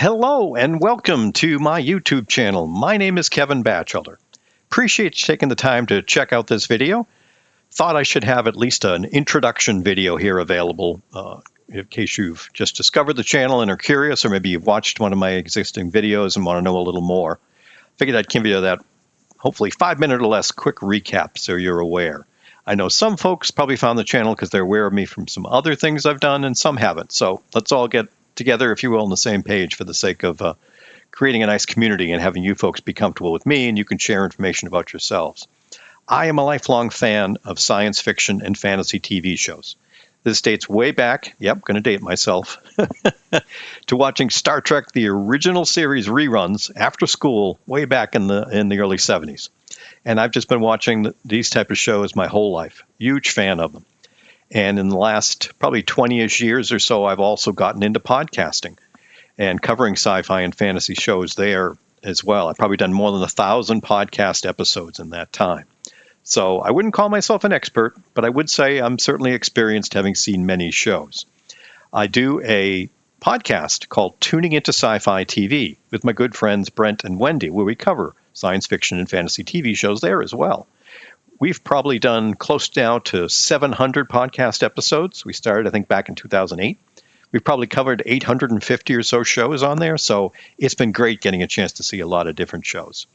Hello and welcome to my YouTube channel. My name is Kevin Batchelder. Appreciate you taking the time to check out this video. Thought I should have at least an introduction video here available in case you've just discovered the channel and are curious, or maybe you've watched one of my existing videos and want to know a little more. Figured I'd give you that hopefully 5-minute or less quick recap so you're aware. I know some folks probably found the channel because they're aware of me from some other things I've done and some haven't. So let's all get together, if you will, on the same page for the sake of creating a nice community and having you folks be comfortable with me and you can share information about yourselves. I am a lifelong fan of science fiction and fantasy TV shows. This dates way back, going to date myself, to watching Star Trek, the original series reruns after school way back in the early 70s. And I've just been watching these type of shows my whole life. Huge fan of them. And in the last probably 20-ish years or so, I've also gotten into podcasting and covering sci-fi and fantasy shows there as well. I've probably done more than 1,000 podcast episodes in that time. So I wouldn't call myself an expert, but I would say I'm certainly experienced having seen many shows. I do a podcast called Tuning Into Sci-Fi TV with my good friends Brent and Wendy, where we cover science fiction and fantasy TV shows there as well. We've probably done close now to 700 podcast episodes. We started, I think, back in 2008. We've probably covered 850 or so shows on there, so it's been great getting a chance to see a lot of different shows.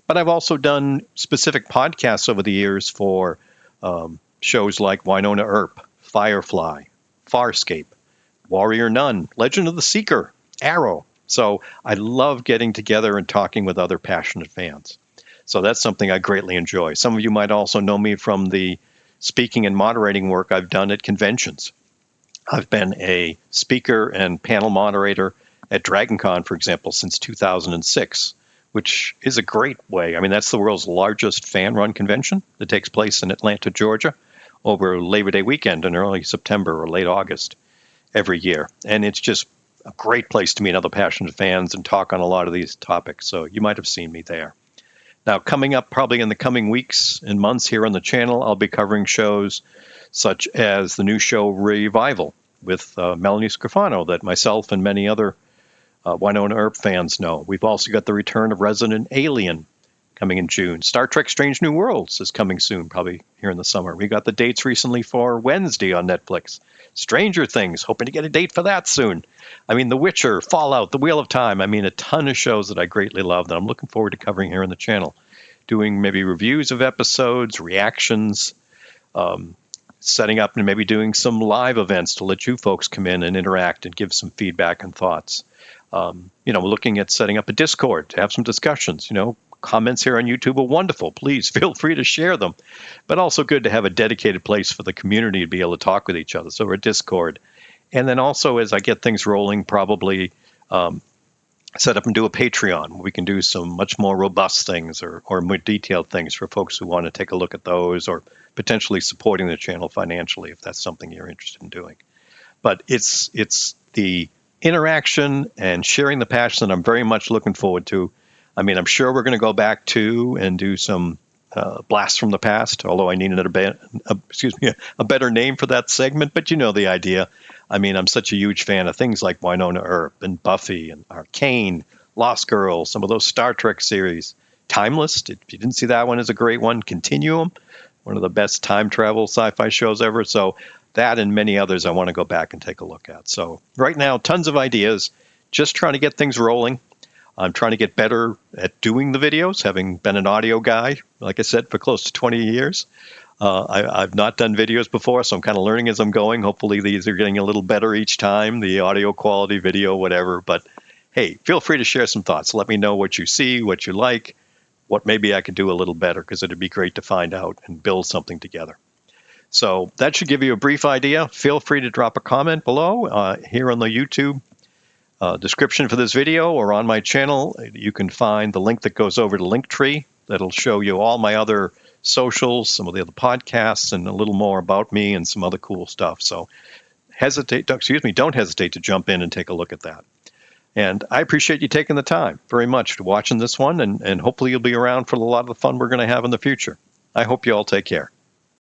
But I've also done specific podcasts over the years for shows like Winona Earp, Firefly, Farscape, Warrior Nun, Legend of the Seeker, Arrow. So I love getting together and talking with other passionate fans. So that's something I greatly enjoy. Some of you might also know me from the speaking and moderating work I've done at conventions. I've been a speaker and panel moderator at DragonCon, for example, since 2006, which is a great way. I mean, that's the world's largest fan-run convention that takes place in Atlanta, Georgia, over Labor Day weekend in early September or late August every year. And it's just a great place to meet other passionate fans and talk on a lot of these topics. So you might have seen me there. Now, coming up probably in the coming weeks and months here on the channel, I'll be covering shows such as the new show Revival with Melanie Scrofano that myself and many other Winona Earp fans know. We've also got the return of Resident Alien coming in June. Star Trek Strange New Worlds is coming soon, probably here in the summer. We got the dates recently for Wednesday on Netflix. Stranger Things, hoping to get a date for that soon. I mean, The Witcher, Fallout, The Wheel of Time. I mean, a ton of shows that I greatly love that I'm looking forward to covering here on the channel. Doing maybe reviews of episodes, reactions, setting up and maybe doing some live events to let you folks come in and interact and give some feedback and thoughts. Looking at setting up a Discord to have some discussions. Comments here on YouTube are wonderful. Please feel free to share them. But also good to have a dedicated place for the community to be able to talk with each other. So we're Discord. And then also as I get things rolling, probably set up and do a Patreon where we can do some much more robust things or more detailed things for folks who want to take a look at those or potentially supporting the channel financially if that's something you're interested in doing. But it's the interaction and sharing the passion that I'm very much looking forward to. I mean, I'm sure we're going to go back to and do some blasts from the past, although I need a better name for that segment, but you know the idea. I mean, I'm such a huge fan of things like Winona Earp and Buffy and Arcane, Lost Girls, some of those Star Trek series. Timeless, if you didn't see that one, is a great one. Continuum, one of the best time travel sci-fi shows ever. So that and many others I want to go back and take a look at. So right now, tons of ideas, just trying to get things rolling. I'm trying to get better at doing the videos, having been an audio guy, like I said, for close to 20 years. I've not done videos before, so I'm kind of learning as I'm going. Hopefully these are getting a little better each time, the audio quality, video, whatever. But hey, feel free to share some thoughts. Let me know what you see, what you like, what maybe I could do a little better, because it'd be great to find out and build something together. So that should give you a brief idea. Feel free to drop a comment below here on the YouTube description for this video or on my channel. You can find the link that goes over to Linktree. That'll show you all my other socials, some of the other podcasts, and a little more about me and some other cool stuff. So don't hesitate to jump in and take a look at that. And I appreciate you taking the time very much to watching this one, and hopefully you'll be around for a lot of the fun we're going to have in the future. I hope you all take care.